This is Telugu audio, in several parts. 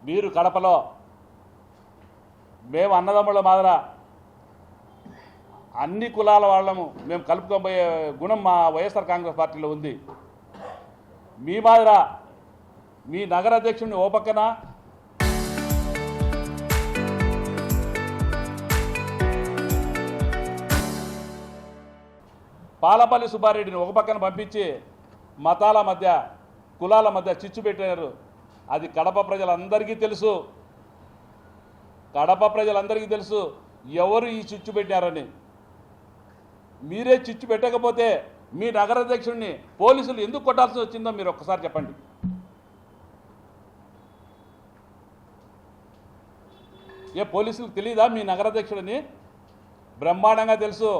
మీరు కడపలో మేము అన్నదమ్ముల మాదిర అన్ని కులాల వాళ్ళము మేము కలుపుకోబోయే గుణం మా వైఎస్ఆర్ కాంగ్రెస్ పార్టీలో ఉంది. మీ మాదిర మీ నగర అధ్యక్షుడిని ఓ పక్కన, పాలపల్లి సుబ్బారెడ్డిని ఒక పక్కన పంపించి మతాల మధ్య కులాల మధ్య చిచ్చు పెట్టారు. అది కడప ప్రజలందరికీ తెలుసు. కడప ప్రజలందరికీ తెలుసు ఎవరు ఈ చిచ్చు పెట్టారని. మీరే చిచ్చు పెట్టకపోతే మీ నగరాధ్యక్షుడిని పోలీసులు ఎందుకు కొట్టాల్సి వచ్చిందో మీరు ఒక్కసారి చెప్పండి. ఏ పోలీసులకు తెలియదా మీ నగరాధ్యక్షుడిని? బ్రహ్మాండంగా తెలుసు.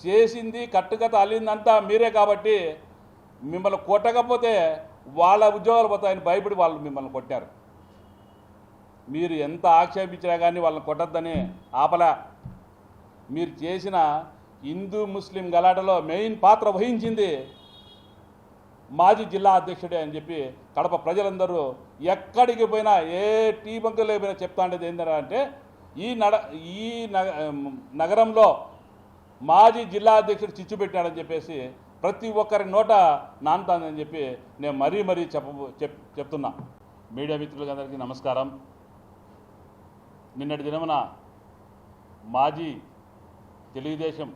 చేసింది కట్టుకథ అల్లిందంతా మీరే కాబట్టి మిమ్మల్ని కొట్టకపోతే వాళ్ళ ఉద్యోగాలు పోతాయని భయపడి వాళ్ళు మిమ్మల్ని కొట్టారు. మీరు ఎంత ఆక్షేపించినా కానీ వాళ్ళని కొట్టద్దని ఆపలా. మీరు చేసిన హిందూ ముస్లిం గలాటలో మెయిన్ పాత్ర వహించింది మాజీ జిల్లా అధ్యక్షుడే అని చెప్పి కడప ప్రజలందరూ ఎక్కడికి పోయినా ఏ టీ బంకులో పోయినా చెప్తా ఉండేది ఏంటంటే ఈ నగరంలో మాజీ జిల్లా అధ్యక్షుడు చిచ్చు పెట్టాడని చెప్పేసి ప్రతి ఒక్కరి నోట నానుతానని చెప్పి నేను మరీ చెప్తున్నా. మీడియా మిత్రులందరికీ నమస్కారం. నిన్నటి దినమున మాజీ తెలుగుదేశం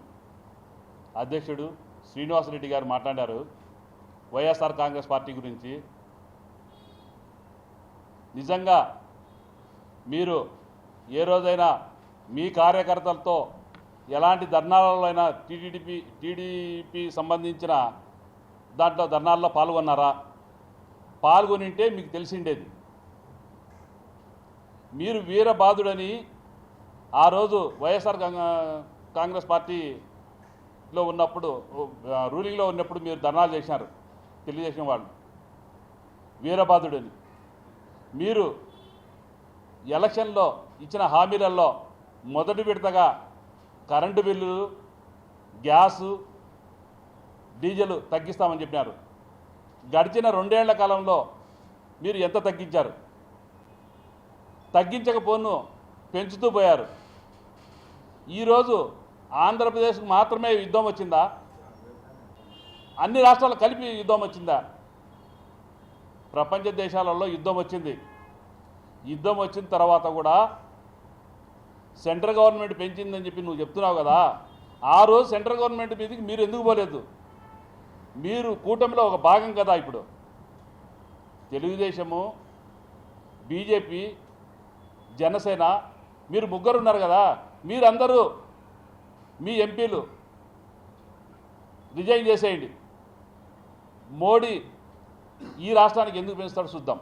అధ్యక్షుడు శ్రీనివాసరెడ్డి గారు మాట్లాడారు వైఎస్ఆర్ కాంగ్రెస్ పార్టీ గురించి. నిజంగా మీరు ఏ రోజైనా మీ కార్యకర్తలతో ఎలాంటి ధర్నాలలో అయినా టీడీపీ సంబంధించిన దాంట్లో ధర్నాల్లో పాల్గొన్నారా? పాల్గొనింటే మీకు తెలిసిండేది. మీరు వీరబాదుడని ఆ రోజు వైఎస్ఆర్ కాంగ్రెస్ పార్టీలో ఉన్నప్పుడు రూలింగ్లో ఉన్నప్పుడు మీరు ధర్నాలు చేశారు తెలుగుదేశం వాళ్ళు వీరబాదుడని. మీరు ఎలక్షన్లో ఇచ్చిన హామీలలో మొదటి విడతగా కరెంటు బిల్లులు, గ్యాసు, డీజిల్ తగ్గిస్తామని చెప్పినారు. గడిచిన 2 ఏళ్ల కాలంలో మీరు ఎంత తగ్గించారు? తగ్గించకపోను పెంచుతూ పోయారు. ఈరోజు ఆంధ్రప్రదేశ్కు మాత్రమే యుద్ధం వచ్చిందా? అన్ని రాష్ట్రాలు కలిపి యుద్ధం వచ్చిందా? ప్రపంచ దేశాలలో యుద్ధం వచ్చింది. యుద్ధం వచ్చిన తర్వాత కూడా సెంట్రల్ గవర్నమెంట్ పెంచిందని చెప్పి నువ్వు చెప్తున్నావు కదా. ఆ రోజు సెంట్రల్ గవర్నమెంట్ మీదకి మీరు ఎందుకు పోలేదు? మీరు కూటమిలో ఒక భాగం కదా. ఇప్పుడు తెలుగుదేశము, బీజేపీ, జనసేన మీరు ముగ్గురు ఉన్నారు కదా. మీరందరూ మీ ఎంపీలు రిజైన్ చేసేయండి. మోడీ ఈ రాష్ట్రానికి ఎందుకు పెంచుతాడో చూద్దాం.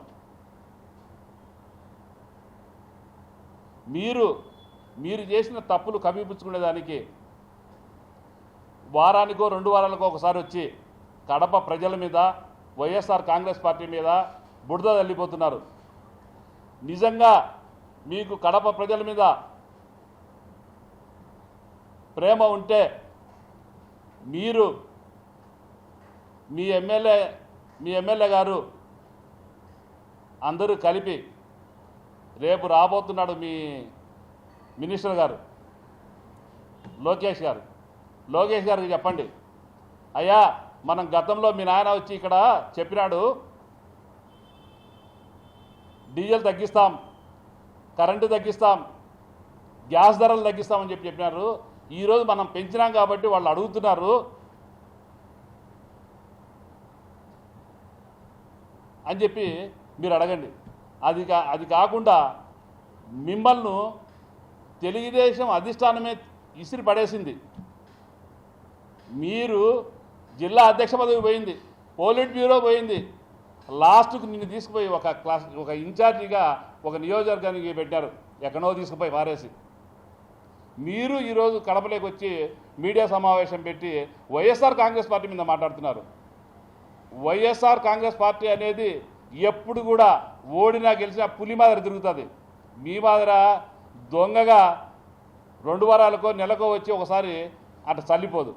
మీరు చేసిన తప్పులు కప్పిపుచ్చుకునేదానికి వారానికో 2 వారాలకో ఒకసారి వచ్చి కడప ప్రజల మీద వైఎస్ఆర్ కాంగ్రెస్ పార్టీ మీద బురద తల్లిపోతున్నారు. నిజంగా మీకు కడప ప్రజల మీద ప్రేమ ఉంటే మీరు మీ ఎమ్మెల్యే గారు అందరూ కలిపి రేపు రాబోతున్నాడు మీ మినిస్టర్ గారు లోకేష్ గారికి చెప్పండి, అయ్యా మనం గతంలో మీ నాయన వచ్చి ఇక్కడ చెప్పినాడు డీజిల్ తగ్గిస్తాం, కరెంటు తగ్గిస్తాం, గ్యాస్ ధరలు తగ్గిస్తామని చెప్పినారు. ఈరోజు మనం పెంచినాం కాబట్టి వాళ్ళు అడుగుతున్నారు అని చెప్పి మీరు అడగండి. అది కాకుండా మిమ్మల్ని తెలుగుదేశం అధిష్టానమే ఇసిరి పడేసింది. మీరు జిల్లా అధ్యక్ష పదవి పోయింది, పోలిట్ బ్యూరో పోయింది, లాస్ట్కు నిన్ను తీసుకుపోయి ఒక ఇన్ఛార్జిగా ఒక నియోజకవర్గానికి పెట్టారు, ఎక్కడో తీసుకుపోయి మారేసి. మీరు ఈరోజు కడపలోకి వచ్చి మీడియా సమావేశం పెట్టి వైఎస్ఆర్ కాంగ్రెస్ పార్టీ మీద మాట్లాడుతున్నారు. వైఎస్ఆర్ కాంగ్రెస్ పార్టీ అనేది ఎప్పుడు కూడా ఓడినా గెలిచినా పులి మాదిరి తిరుగుతుంది. మీ మాదిర దొంగగా 2 వారాలకో నెలకో వచ్చి ఒకసారి అట్లా చల్లిపోదు.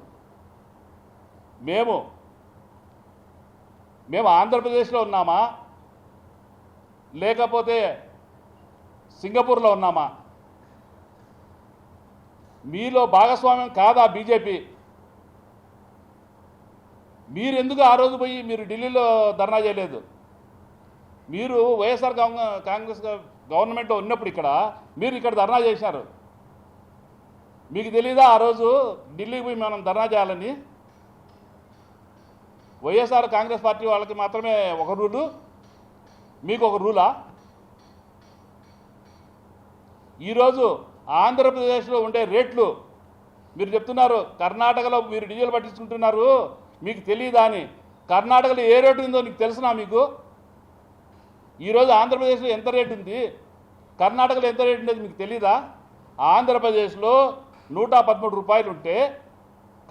మేము ఆంధ్రప్రదేశ్లో ఉన్నామా లేకపోతే సింగపూర్లో ఉన్నామా? మీలో భాగస్వామ్యం కాదా బీజేపీ? మీరు ఎందుకు ఆ రోజు పోయి మీరు ఢిల్లీలో ధర్నా చేయలేదు? మీరు వైఎస్ఆర్ కాంగ్రెస్ గవర్నమెంట్లో ఉన్నప్పుడు మీరు ఇక్కడ ధర్నా చేశారు. మీకు తెలీదా ఆ రోజు ఢిల్లీకి పోయి మనం ధర్నా చేయాలని? వైఎస్ఆర్ కాంగ్రెస్ పార్టీ వాళ్ళకి మాత్రమే ఒక రూలు, మీకు ఒక రూలా? ఈరోజు ఆంధ్రప్రదేశ్లో ఉండే రేట్లు మీరు చెప్తున్నారు, కర్ణాటకలో మీరు డీజిల్ పట్టించుకుంటున్నారు, మీకు తెలియదా అని. కర్ణాటకలో ఏ రేటు ఉందో నీకు తెలుసునా మీకు? ఈరోజు ఆంధ్రప్రదేశ్లో ఎంత రేటు ఉంది, కర్ణాటకలో ఎంత రేటు ఉండేది మీకు తెలీదా? ఆంధ్రప్రదేశ్లో 113 రూపాయలు ఉంటే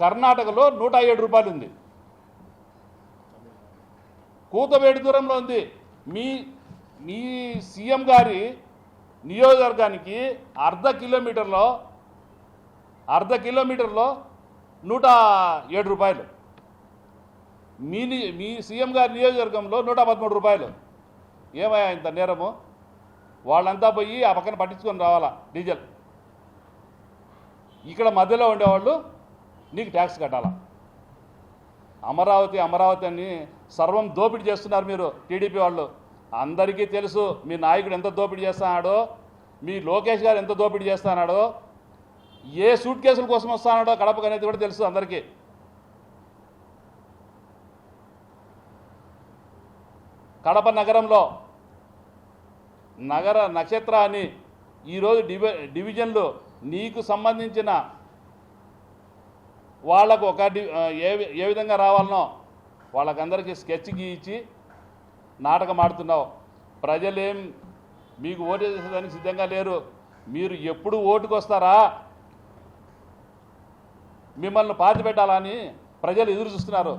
కర్ణాటకలో 107 రూపాయలు ఉంది. కూతవేడి దూరంలో ఉంది. మీ సీఎం గారి నియోజకవర్గానికి అర్ధ కిలోమీటర్లో 107 రూపాయలు. మీ సీఎం గారి నియోజకవర్గంలో 113 రూపాయలు. ఏమయ్యా ఇంత నేరము? వాళ్ళంతా పోయి ఆ పక్కన పట్టించుకొని రావాలా డీజిల్. ఇక్కడ మధ్యలో ఉండేవాళ్ళు నీకు ట్యాక్స్ కట్టాలా. అమరావతి అని సర్వం దోపిడీ చేస్తున్నారు మీరు టీడీపీ వాళ్ళు. అందరికీ తెలుసు మీ నాయకుడు ఎంత దోపిడీ చేస్తున్నాడో, మీ లోకేష్ గారు ఎంత దోపిడీ చేస్తున్నాడో, ఏ సూట్ కేసుల కోసం వస్తున్నాడో కడపకు అనేది కూడా తెలుసు అందరికీ. కడప నగరంలో నగర నక్షత్ర అని ఈరోజు డివిజన్లు నీకు సంబంధించిన వాళ్లకు ఏ విధంగా రావాలనో వాళ్ళకందరికీ స్కెచ్ గీయించి నాటకం ఆడుతున్నావు. ప్రజలేం మీకు ఓటు వేసేదానికి సిద్ధంగా లేరు. మీరు ఎప్పుడు ఓటుకు వస్తారా, మిమ్మల్ని పాతి పెట్టాలని ప్రజలు ఎదురు చూస్తున్నారు.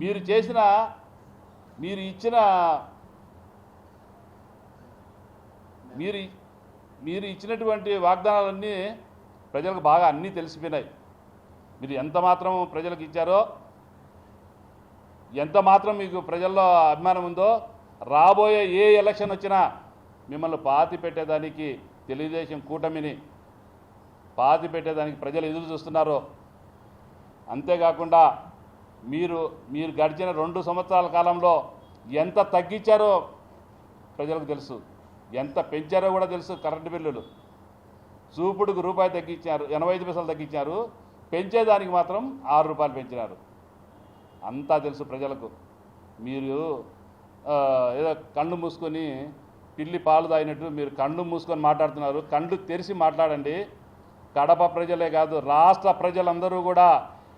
మీరు ఇచ్చినటువంటి వాగ్దానాలన్నీ ప్రజలకు బాగా అన్నీ తెలిసిపోయినాయి. మీరు ఎంత మాత్రం ప్రజలకు ఇచ్చారో, ఎంత మాత్రం మీకు ప్రజల్లో అభిమానం ఉందో, రాబోయే ఏ ఎలక్షన్ వచ్చినా మిమ్మల్ని పాతి పెట్టేదానికి తెలుగుదేశం కూటమిని పాతి పెట్టేదానికి ప్రజలు ఎదురు చూస్తున్నారు. అంతేకాకుండా మీరు గడిచిన 2 సంవత్సరాల కాలంలో ఎంత తగ్గించారో ప్రజలకు తెలుసు, ఎంత పెంచారో కూడా తెలుసు. కరెంటు బిల్లులు చూపుడుకు రూపాయి తగ్గించారు, 85 పైసలు తగ్గించారు. పెంచేదానికి మాత్రం 6 రూపాయలు పెంచినారు. అంతా తెలుసు ప్రజలకు. మీరు ఏదో కళ్ళు మూసుకొని పిల్లి పాలు తాగినట్టు మీరు కళ్ళు మూసుకొని మాట్లాడుతున్నారు. కళ్ళు తెరిచి మాట్లాడండి. కడప ప్రజలే కాదు, రాష్ట్ర ప్రజలందరూ కూడా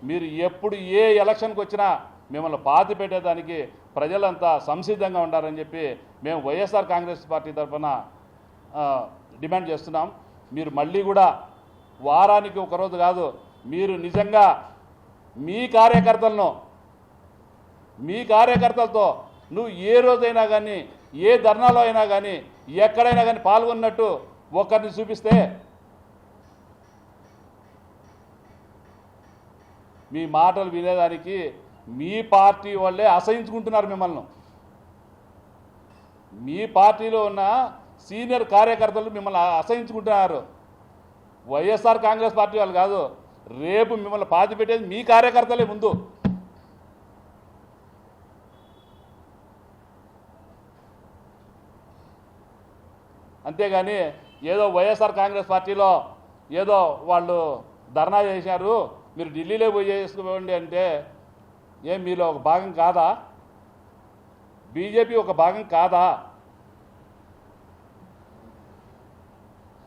మీరు ఎప్పుడు ఏ ఎలక్షన్కి వచ్చినా మిమ్మల్ని పాతి పెట్టేదానికి ప్రజలంతా సంసిద్ధంగా ఉండాలని చెప్పి మేము వైఎస్ఆర్ కాంగ్రెస్ పార్టీ తరఫున డిమాండ్ చేస్తున్నాం. మీరు మళ్ళీ కూడా వారానికి ఒకరోజు కాదు, మీరు నిజంగా మీ కార్యకర్తలతో నువ్వు ఏ రోజైనా కానీ, ఏ ధర్నాలో అయినా కానీ, ఎక్కడైనా కానీ పాల్గొన్నట్టు ఒకరిని చూపిస్తే మీ మాటలు వినేదానికి మీ పార్టీ వాళ్ళే అసహించుకుంటున్నారు మిమ్మల్ని. మీ పార్టీలో ఉన్న సీనియర్ కార్యకర్తలు మిమ్మల్ని అసహించుకుంటున్నారు. వైఎస్ఆర్ కాంగ్రెస్ పార్టీ వాళ్ళు కాదు, రేపు మిమ్మల్ని పాతి పెట్టేది మీ కార్యకర్తలే ముందు. అంతేగాని ఏదో వైఎస్ఆర్ కాంగ్రెస్ పార్టీలో ఏదో వాళ్ళు ధర్నా చేశారు, మీరు ఢిల్లీలో పోయి చేసుకోండి అంటే ఏం మీలో ఒక భాగం కాదా? బీజేపీ ఒక భాగం కాదా?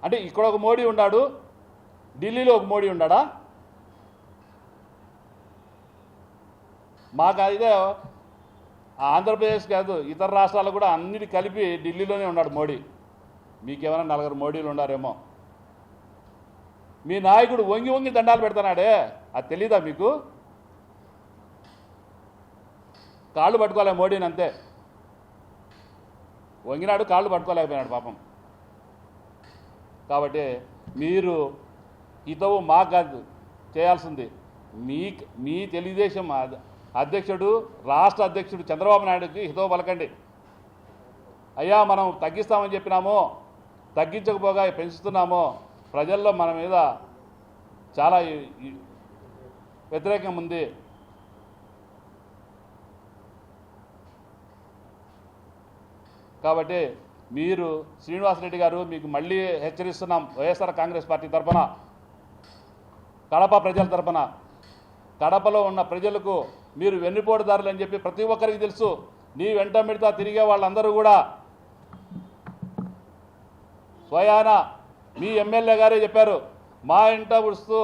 అంటే ఇక్కడ ఒక మోడీ ఉన్నాడు, ఢిల్లీలో ఒక మోడీ ఉన్నాడా? మాకు అయితే ఆంధ్రప్రదేశ్ కాదు, ఇతర రాష్ట్రాలు కూడా అన్నిటి కలిపి ఢిల్లీలోనే ఉన్నాడు మోడీ. మీకేమైనా 4 మోడీలు ఉన్నారేమో. మీ నాయకుడు వంగి దండాలు పెడతానాడే, అది తెలీదా మీకు? కాళ్ళు పట్టుకోలే మోడీని, అంతే. వంగినాడు, కాళ్ళు పట్టుకోలేకపోయినాడు పాపం. కాబట్టి మీరు హితవు మాకు కాదు చేయాల్సింది, మీ తెలుగుదేశం అధ్యక్షుడు, రాష్ట్ర అధ్యక్షుడు చంద్రబాబు నాయుడుకి హితవు పలకండి. అయ్యా మనం తగ్గిస్తామని చెప్పినాము, తగ్గించకపోగా పెంచుతున్నాము, ప్రజల్లో మన మీద చాలా వ్యతిరేకం ఉంది. కాబట్టి మీరు శ్రీనివాసరెడ్డి గారు, మీకు మళ్ళీ హెచ్చరిస్తున్నాం, వైఎస్ఆర్ కాంగ్రెస్ పార్టీ తరఫున, కడప ప్రజల తరఫున, కడపలో ఉన్న ప్రజలకు మీరు వెన్నుపోటుదారులు అని చెప్పి ప్రతి ఒక్కరికి తెలుసు. నీ వెంట మిడతా తిరిగే వాళ్ళందరూ కూడా స్వయాన మీ ఎమ్మెల్యే గారే చెప్పారు, మా ఇంట ఉడుస్తూ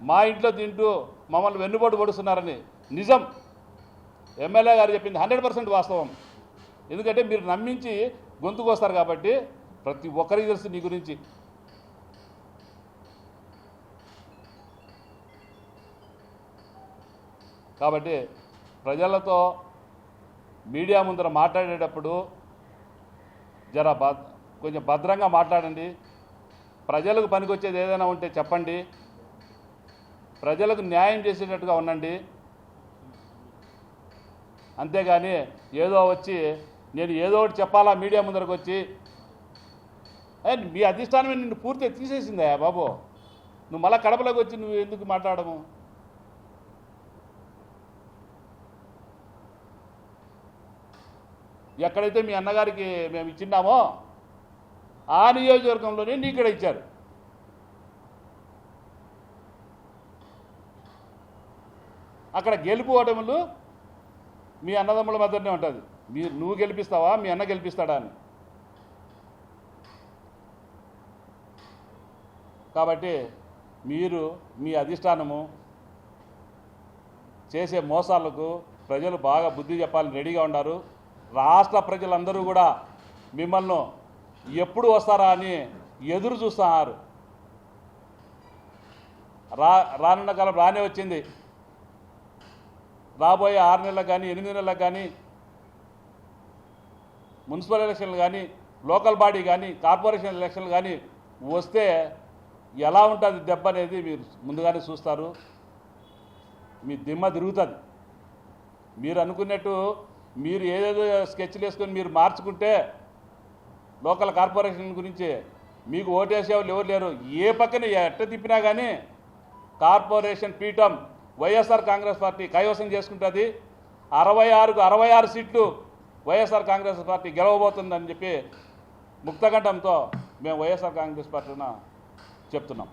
మా ఇంట్లో తింటూ మమ్మల్ని వెన్నుపోటు పొడుస్తున్నారని. నిజం, ఎమ్మెల్యే గారు చెప్పింది 100% వాస్తవం. ఎందుకంటే మీరు నమ్మించి గొంతుకొస్తారు కాబట్టి ప్రతి ఒక్కరికి తెలుసు నీ గురించి. కాబట్టి ప్రజలతో మీడియా ముందర మాట్లాడేటప్పుడు కొంచెం భద్రంగా మాట్లాడండి. ప్రజలకు పనికొచ్చేది ఏదైనా ఉంటే చెప్పండి. ప్రజలకు న్యాయం చేసేటట్టుగా ఉండండి. అంతేగాని ఏదో వచ్చి నేను ఏదో ఒకటి చెప్పాలా మీడియా ముందరకు వచ్చి, మీ అధిష్టానమే నిన్ను పూర్తిగా తీసేసిందా బాబు, నువ్వు మళ్ళీ కడపలోకి వచ్చి నువ్వు ఎందుకు మాట్లాడము? ఎక్కడైతే మీ అన్నగారికి మేము ఇచ్చిన్నామో ఆ నియోజకవర్గంలోనే నీక్కడ ఇచ్చారు. అక్కడ గెలుపు ఓటములు మీ అన్నదమ్ముల మధ్యనే ఉంటుంది. నువ్వు గెలిపిస్తావా, మీ అన్న గెలిపిస్తాడా అని. కాబట్టి మీరు మీ అధిష్టానము చేసే మోసాలకు ప్రజలు బాగా బుద్ధి చెప్పాలని రెడీగా ఉన్నారు. రాష్ట్ర ప్రజలందరూ కూడా మిమ్మల్ని ఎప్పుడు వస్తారా అని ఎదురు చూస్తున్నారు. రానున్న కాలం రానే వచ్చింది. రాబోయే 6 నెలలకు కానీ 8 నెలలకు కానీ మున్సిపల్ ఎలక్షన్లు కానీ లోకల్ బాడీ కానీ కార్పొరేషన్ ఎలక్షన్లు కానీ వస్తే ఎలా ఉంటుంది దెబ్బ అనేది మీరు ముందుగానే చూస్తారు. మీ దిమ్మ తిరుగుతుంది. మీరు అనుకున్నట్టు మీరు ఏదేదో స్కెచ్లు వేసుకొని మీరు మార్చుకుంటే లోకల్ కార్పొరేషన్ గురించి మీకు ఓటేసేవాళ్ళు ఎవరు లేరు. ఏ పక్కన ఎట్ట తిప్పినా కానీ కార్పొరేషన్ పీఠం వైఎస్ఆర్ కాంగ్రెస్ పార్టీ కైవసం చేసుకుంటుంది. 66కు 66 సీట్లు వైఎస్ఆర్ కాంగ్రెస్ పార్టీ గెలవబోతుందని చెప్పి ముక్తకంఠంతో మేము వైఎస్ఆర్ కాంగ్రెస్ పార్టీన చెప్తున్నాం.